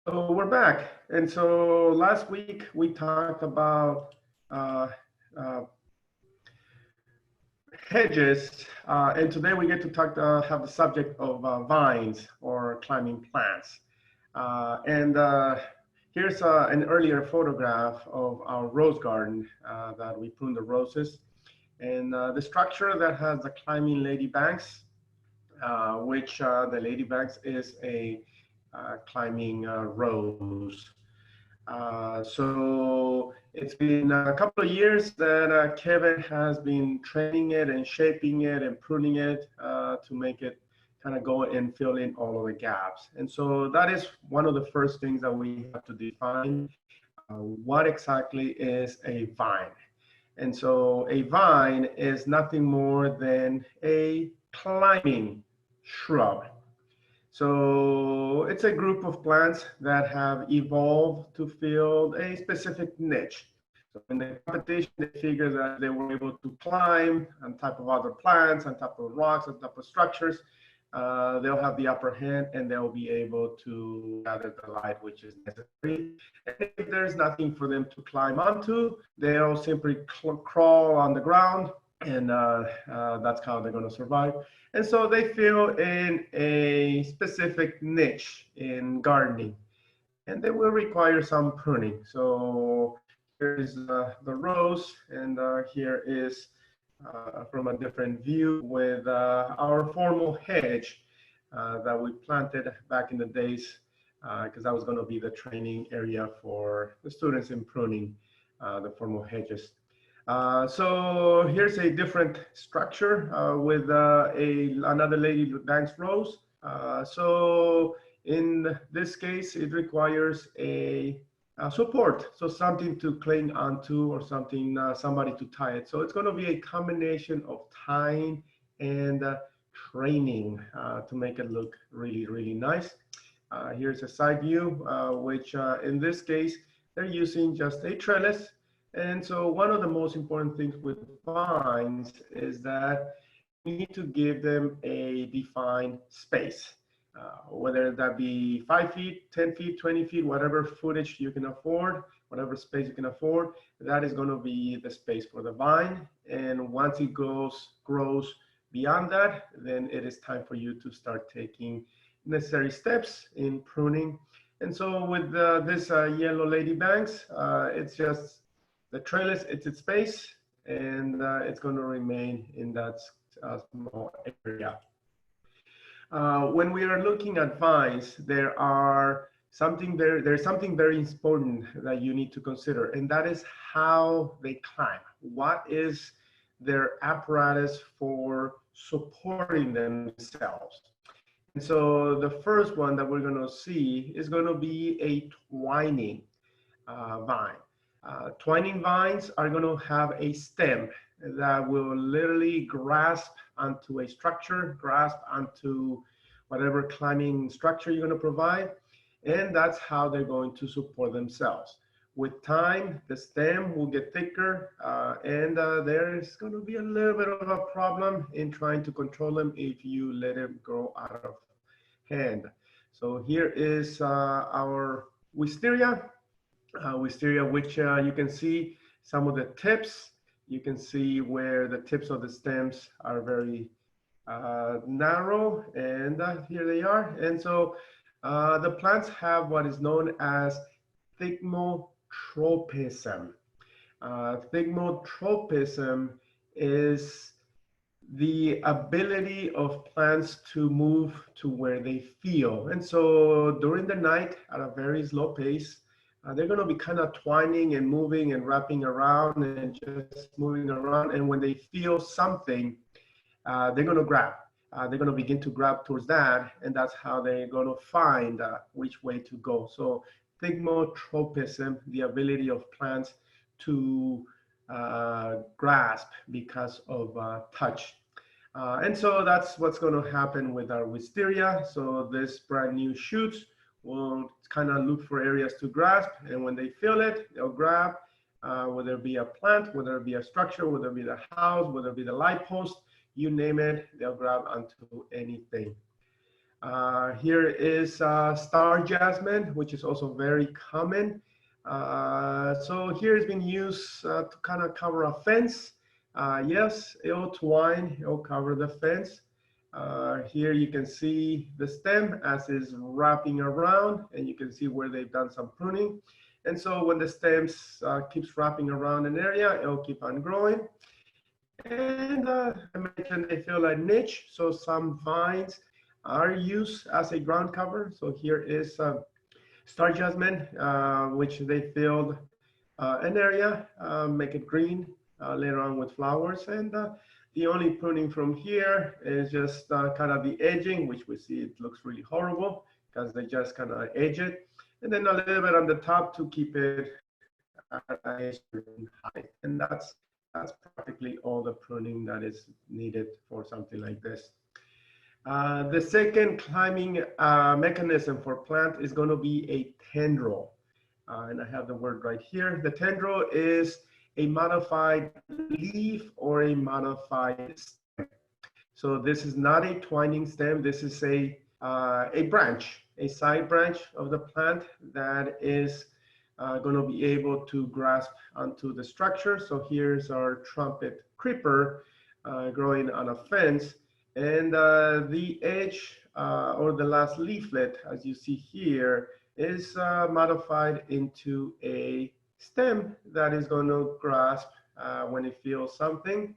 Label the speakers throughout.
Speaker 1: So we're back. And so last week we talked about uh, uh, hedges, and today we get to have the subject of vines or climbing plants. And here's an earlier photograph of our rose garden that we pruned the roses. And the structure that has the climbing ladybanks, which the ladybanks is a climbing rose. So it's been a couple of years that Kevin has been training it and shaping it and pruning it to make it kind of go and fill in all of the gaps. And so that is one of the first things that we have to define. What exactly is a vine? And so a vine is nothing more than a climbing shrub. So it's a group of plants that have evolved to fill a specific niche. So in the competition, they figured that they were able to climb on top of other plants, on top of rocks, on top of structures. They'll have the upper hand and they'll be able to gather the light which is necessary. And if there's nothing for them to climb onto, they'll simply crawl on the ground, and that's how they're going to survive. And so they fill in a specific niche in gardening, and they will require some pruning. So here is the rose, and here is from a different view with our formal hedge that we planted back in the days, because that was going to be the training area for the students in pruning the formal hedges. So here's a different structure with another Lady Banks rose. So in this case, it requires a support, so something to cling onto or something, somebody to tie it. So it's going to be a combination of tying and training to make it look really, really nice. Here's a side view, which in this case, they're using just a trellis. And so one of the most important things with vines is that you need to give them a defined space, whether that be 5 feet, 10 feet, 20 feet, whatever footage you can afford, whatever space you can afford, that is going to be the space for the vine. And once it grows beyond that, then it is time for you to start taking necessary steps in pruning. And so with this yellow ladybanks, it's just the trellis, it's its space, and it's going to remain in that small area. When we are looking at vines, there's something very important that you need to consider, and that is how they climb. What is their apparatus for supporting themselves? And so the first one that we're going to see is going to be a twining vine. Twining vines are going to have a stem that will literally grasp onto a structure, grasp onto whatever climbing structure you're going to provide, and that's how they're going to support themselves. With time, the stem will get thicker, and there is going to be a little bit of a problem in trying to control them if you let them grow out of hand. So here is our wisteria. Wisteria, which you can see some of the tips. You can see where the tips of the stems are very narrow, and here they are. And so the plants have what is known as thigmotropism. Thigmotropism is the ability of plants to move to where they feel. And so during the night at a very slow pace, they're going to be kind of twining and moving and wrapping around and just moving around. And when they feel something, they're going to grab. They're going to begin to grab towards that, and that's how they're going to find which way to go. So thigmotropism, the ability of plants to grasp because of touch. And so that's what's going to happen with our wisteria. So this brand new shoots will kind of look for areas to grasp, and when they feel it, they'll grab, whether it be a plant, whether it be a structure, whether it be the house, whether it be the light post, you name it, they'll grab onto anything. Here is star jasmine, which is also very common. So here it's been used to kind of cover a fence. Yes, it'll twine, it'll cover the fence. Here you can see the stem as is wrapping around, and you can see where they've done some pruning. And so when the stems keeps wrapping around an area, it'll keep on growing. And I mentioned they feel like niche, so some vines are used as a ground cover. So here is star jasmine, which they filled an area, make it green later on with flowers. And the only pruning from here is just kind of the edging, which we see it looks really horrible because they just kind of edge it. And then a little bit on the top to keep it at a certain height. And that's practically all the pruning that is needed for something like this. The second climbing mechanism for plant is going to be a tendril. And I have the word right here. The tendril is a modified leaf or a modified stem. So this is not a twining stem. This is a branch, a side branch of the plant that is going to be able to grasp onto the structure. So here's our trumpet creeper growing on a fence. And the edge or the last leaflet, as you see here, is modified into a stem that is going to grasp when it feels something.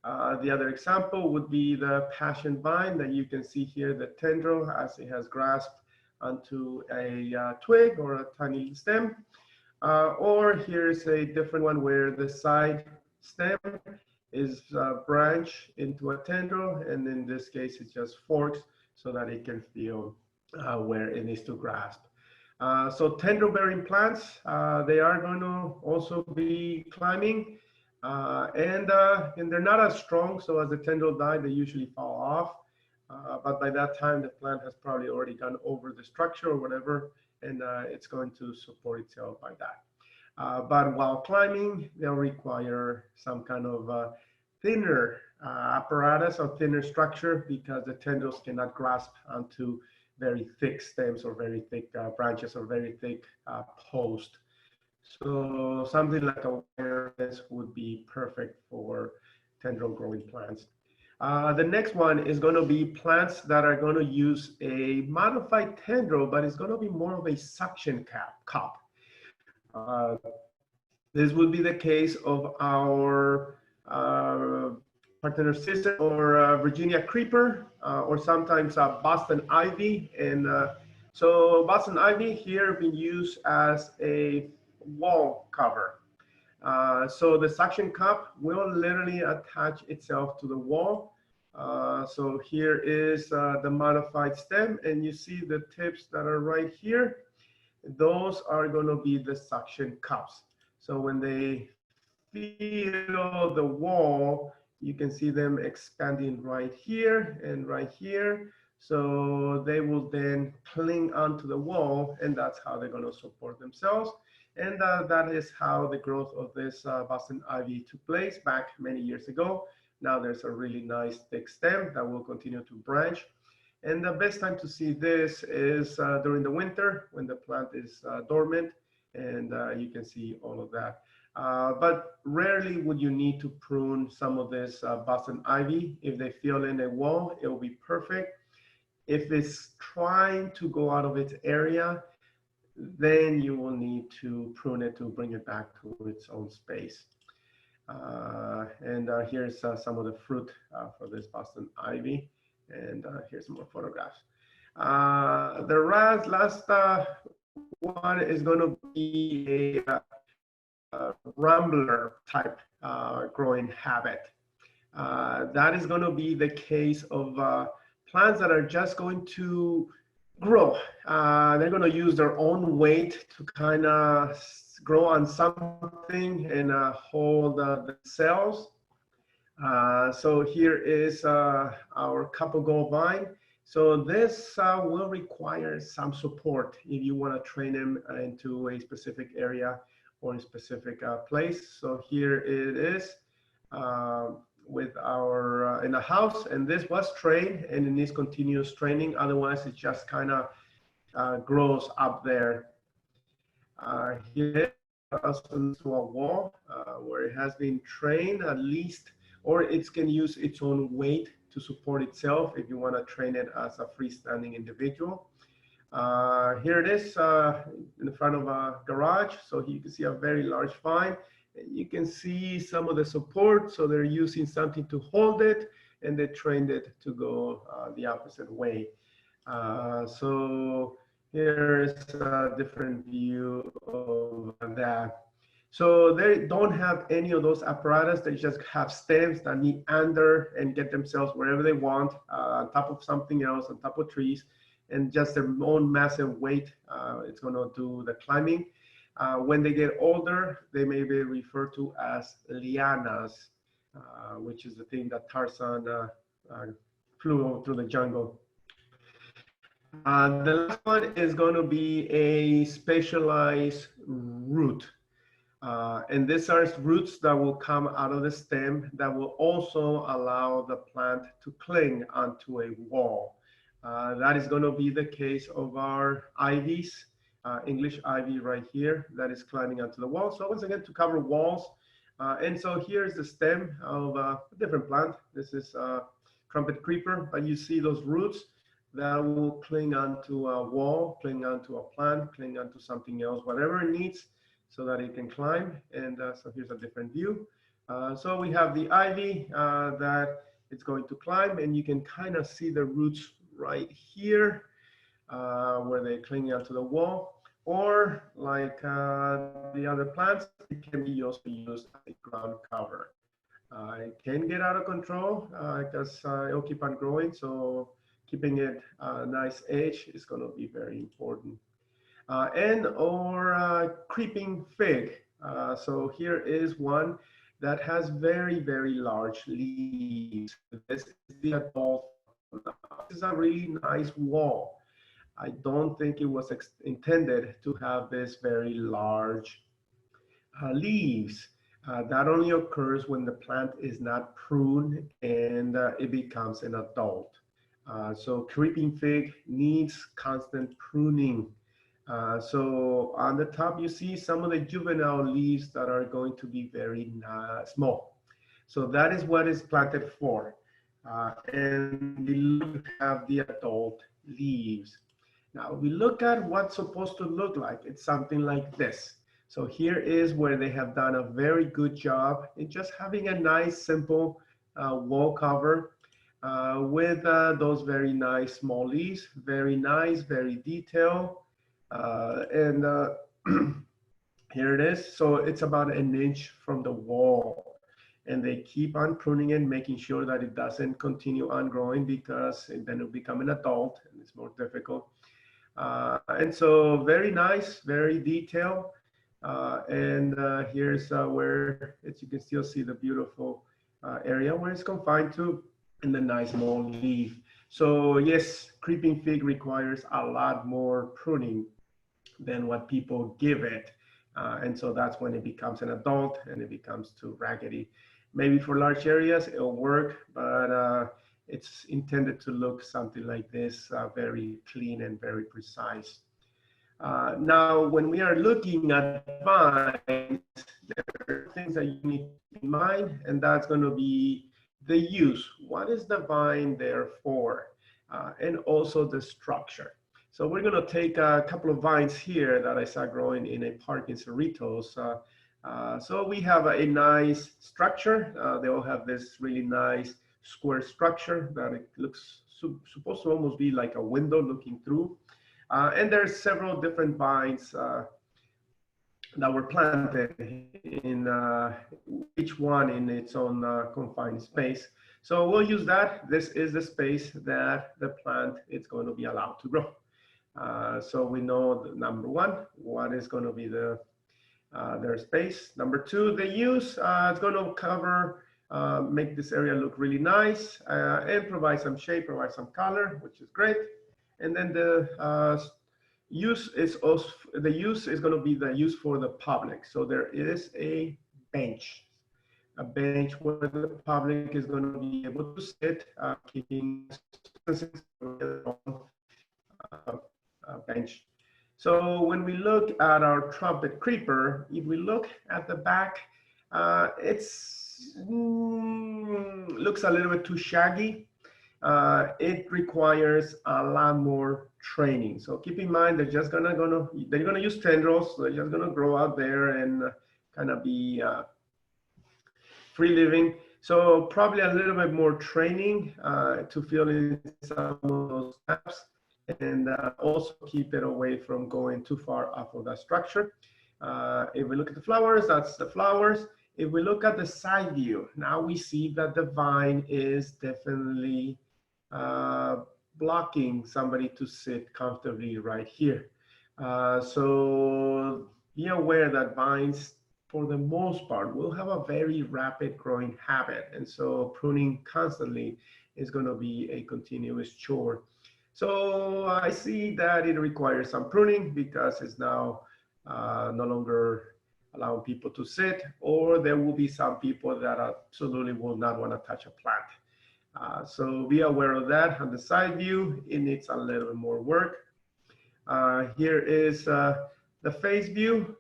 Speaker 1: The other example would be the passion vine that you can see here, the tendril as it has grasped onto a twig or a tiny stem. Or here's a different one where the side stem is branched into a tendril, and in this case it just forks so that it can feel where it needs to grasp. So tendril bearing plants, they are going to also be climbing, and they're not as strong, so as the tendril die they usually fall off, but by that time the plant has probably already gone over the structure or whatever, and it's going to support itself by that. But while climbing, they'll require some kind of thinner apparatus or thinner structure because the tendrils cannot grasp onto very thick stems or very thick branches or very thick post. So something like a wire fence would be perfect for tendril growing plants. The next one is going to be plants that are going to use a modified tendril, but it's going to be more of a suction cup. This would be the case of our partner sister or Virginia creeper, or sometimes Boston ivy. And so Boston ivy here being used as a wall cover. So the suction cup will literally attach itself to the wall. So here is the modified stem, and you see the tips that are right here. Those are going to be the suction cups. So when they feel the wall, you can see them expanding right here and right here. So they will then cling onto the wall, and that's how they're going to support themselves. And that is how the growth of this Boston ivy took place back many years ago. Now there's a really nice thick stem that will continue to branch. And the best time to see this is during the winter when the plant is dormant, and you can see all of that. But rarely would you need to prune some of this Boston ivy. If they fill in a wall, it will be perfect. If it's trying to go out of its area, then you will need to prune it to bring it back to its own space. And here's some of the fruit for this Boston ivy. And here's some more photographs. The last one is going to be a rambler type growing habit. That is going to be the case of plants that are just going to grow. They're going to use their own weight to kind of grow on something and hold the cells. So here is our couple gold vine. So this will require some support if you want to train them into a specific area or a specific place. So here it is with our in a house, and this was trained and it needs continuous training. Otherwise, it just kind of grows up there. Here also to a wall where it has been trained at least, or it can use its own weight to support itself if you want to train it as a freestanding individual. Here it is in front of a garage. So you can see a very large vine. You can see some of the support. So they're using something to hold it, and they trained it to go the opposite way. So here's a different view of that. So they don't have any of those apparatus. They just have stems that meander and get themselves wherever they want, on top of something else, on top of trees, and just their own massive weight. It's going to do the climbing. When they get older, they may be referred to as lianas, which is the thing that Tarzan flew through the jungle. The last one is going to be a specialized root. And these are roots that will come out of the stem that will also allow the plant to cling onto a wall. That is going to be the case of our ivies, English ivy right here, that is climbing onto the wall. So once again, to cover walls. And so here's the stem of a different plant. This is trumpet creeper, but you see those roots that will cling onto a wall, cling onto a plant, cling onto something else, whatever it needs, so that it can climb. And so here's a different view. So we have the ivy that it's going to climb, and you can kind of see the roots right here where they cling onto the wall. Or like the other plants, it can be also used as a ground cover. It can get out of control because it'll keep on growing. So keeping it nice edge is going to be very important. Or creeping fig. So here is one that has very, very large leaves. This is the adult. This is a really nice wall. I don't think it was intended to have this very large leaves. That only occurs when the plant is not pruned and it becomes an adult. So creeping fig needs constant pruning. So on the top, you see some of the juvenile leaves that are going to be very small. So that is what is planted for. And we have the adult leaves. Now we look at what's supposed to look like. It's something like this. So here is where they have done a very good job in just having a nice, simple wall cover with those very nice small leaves. Very nice, very detailed. Here it is. So it's about an inch from the wall, and they keep on pruning it, making sure that it doesn't continue on growing, because then it'll become an adult and it's more difficult. And so very nice, very detailed. Here's where you can still see the beautiful area where it's confined to, and the nice small leaf. So yes, creeping fig requires a lot more pruning than what people give it. And so that's when it becomes an adult and it becomes too raggedy. Maybe for large areas, it'll work, but it's intended to look something like this, very clean and very precise. Now, when we are looking at vines, there are things that you need to keep in mind, and that's going to be the use. What is the vine there for? And also the structure. So we're going to take a couple of vines here that I saw growing in a park in Cerritos. So we have a nice structure. They all have this really nice square structure that it looks supposed to almost be like a window looking through. And there's several different vines that were planted in each one in its own confined space. So we'll use that. This is the space that the plant is going to be allowed to grow. So we know that number one, what is going to be their space. Number two, the use. It's going to cover, make this area look really nice, and provide some shape, provide some color, which is great. And then the use is also, the use is going to be the use for the public. So there is a bench. a bench where the public is going to be able to sit, keeping bench. So when we look at our trumpet creeper, if we look at the back, it's looks a little bit too shaggy. It requires a lot more training. So keep in mind they're just gonna use tendrils. So they're just gonna grow out there and kind of be free living. So probably a little bit more training to fill in some of those gaps, and also keep it away from going too far off of that structure. If we look at the flowers, that's the flowers. If we look at the side view, now we see that the vine is definitely blocking somebody to sit comfortably right here. So be aware that vines, for the most part, will have a very rapid growing habit. And so pruning constantly is going to be a continuous chore. So I see that it requires some pruning because it's now no longer allowing people to sit, or there will be some people that absolutely will not want to touch a plant. So be aware of that. On the side view, it needs a little bit more work. Here is the face view.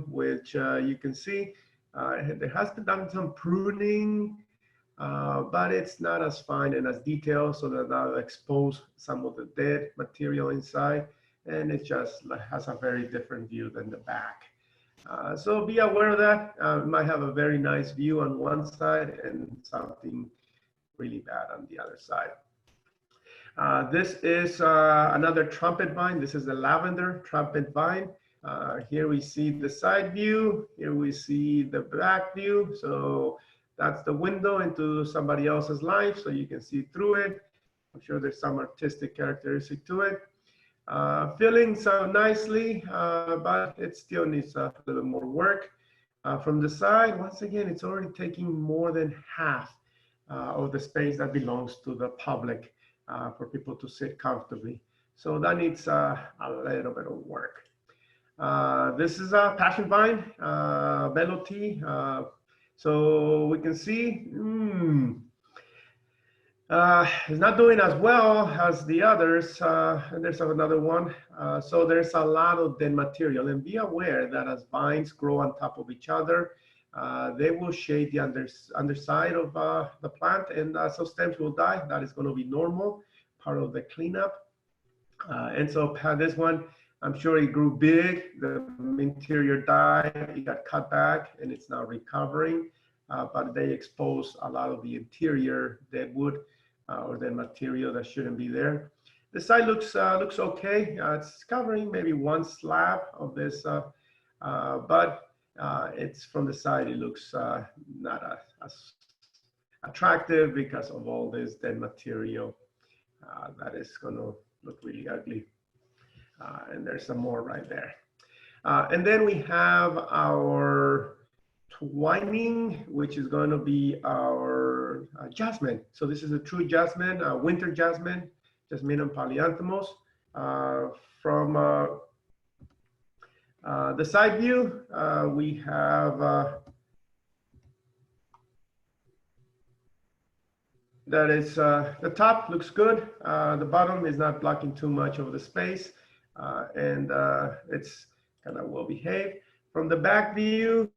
Speaker 1: Which you can see, there has been done some pruning, but it's not as fine and as detailed, so that I'll expose some of the dead material inside, and it just has a very different view than the back. So be aware of that. It might have a very nice view on one side and something really bad on the other side. This is another trumpet vine. This is the lavender trumpet vine. Here we see the side view. Here we see the back view. So that's the window into somebody else's life, so you can see through it. I'm sure there's some artistic characteristic to it. Filling so nicely, but it still needs a little more work. From the side, once again, it's already taking more than half of the space that belongs to the public for people to sit comfortably. So that needs a little bit of work. This is a passion vine, Bellotti. So we can see, it's not doing as well as the others. And there's another one. So there's a lot of dead material, and be aware that as vines grow on top of each other, they will shade the underside of the plant, and so stems will die. That is going to be normal, part of the cleanup. And so this one, I'm sure it grew big. The interior died, it got cut back, and it's now recovering. But they exposed a lot of the interior dead wood or dead material that shouldn't be there. The side looks okay. It's covering maybe one slab of this, but it's from the side. It looks not as attractive because of all this dead material that is going to look really ugly. And there's some more right there. And then we have our twining, which is going to be our jasmine. So this is a true jasmine, winter jasmine, Jasminum polyanthemos. From the side view, we have that is the top looks good. The bottom is not blocking too much of the space, and it's kind of well behaved. From the back view,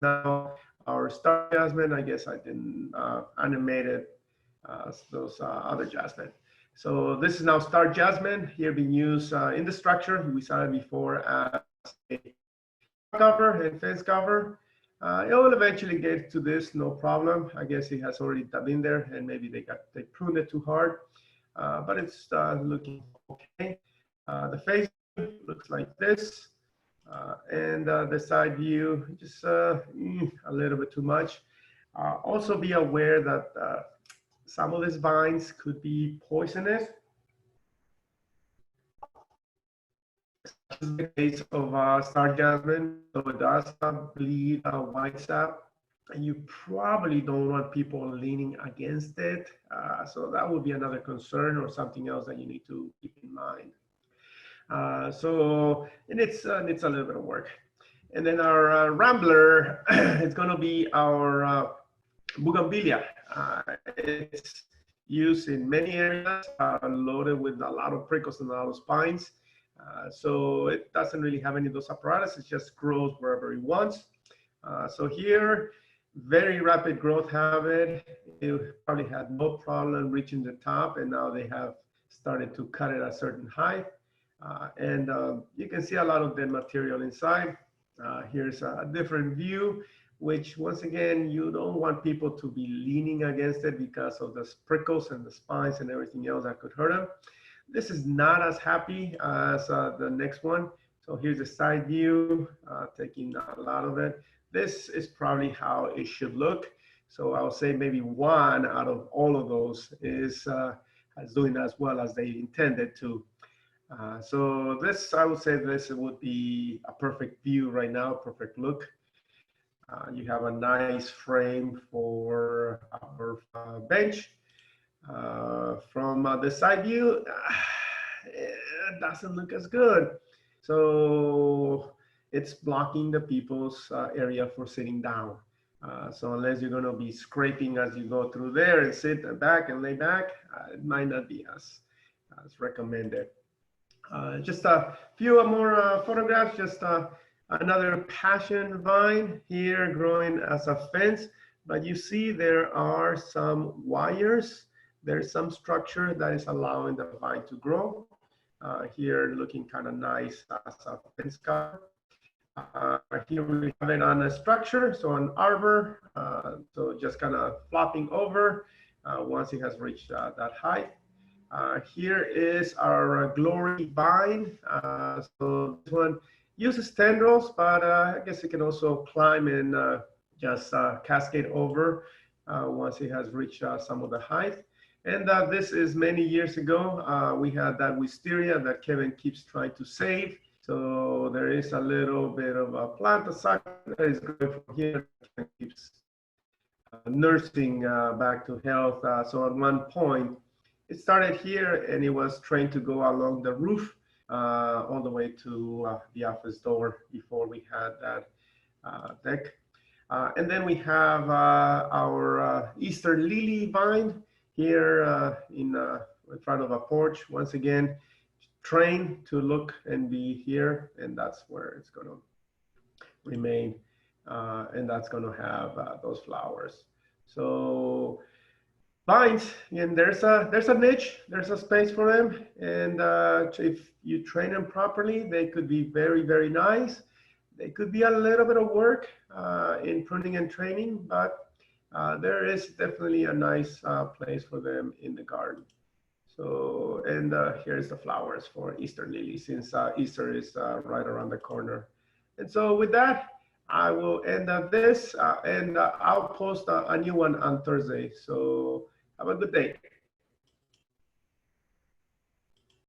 Speaker 1: now our star jasmine, I guess I didn't animate it, those other jasmine. So this is now star jasmine, here being used in the structure. We saw it before as a cover and fence cover. It will eventually get to this, no problem. I guess it has already been there, and maybe they pruned it too hard, but it's looking okay. The face looks like this, and the side view just a little bit too much. Also be aware that some of these vines could be poisonous. This is the case of star jasmine, so it does bleed white sap, and you probably don't want people leaning against it. So that would be another concern or something else that you need to keep in mind. So it needs a little bit of work. And then our Rambler, it's going to be our bougainvillea. It's used in many areas, loaded with a lot of prickles and a lot of spines. So it doesn't really have any of those apparatus. It just grows wherever it wants. So here, very rapid growth habit. It probably had no problem reaching the top, and now they have started to cut it at a certain height. And you can see a lot of dead material inside. Here's a different view, which once again, you don't want people to be leaning against it because of the prickles and the spines and everything else that could hurt them. This is not as happy as the next one. So here's a side view, taking a lot of it. This is probably how it should look. So I'll say maybe one out of all of those is doing as well as they intended to. So this, I would say this would be a perfect view right now, perfect look. You have a nice frame for our bench. From the side view, it doesn't look as good. So it's blocking the people's area for sitting down. So unless you're going to be scraping as you go through there and sit back and lay back, it might not be as recommended. Just a few more photographs, just another passion vine here growing as a fence, but you see there are some wires. There's some structure that is allowing the vine to grow. Here looking kind of nice as a fence cover. Here we have it on a structure, so an arbor, so just kind of flopping over once it has reached that height. Here is our glory vine. So this one uses tendrils, but I guess it can also climb and just cascade over once it has reached some of the height. And this is many years ago. We had that wisteria that Kevin keeps trying to save. So there is a little bit of a plant aside that is going from here, and keeps nursing back to health. So at one point, it started here and it was trained to go along the roof all the way to the office door before we had that deck. And then we have our Easter lily vine here in front of a porch. Once again, trained to look and be here, and that's where it's going to remain, and that's going to have those flowers. So vines, and there's a niche, there's a space for them, and if you train them properly, they could be very, very nice. They could be a little bit of work in pruning and training, but there is definitely a nice place for them in the garden. So, and here's the flowers for Easter lily, since Easter is right around the corner. And so with that, I will end up this, and I'll post a new one on Thursday. So have a good day.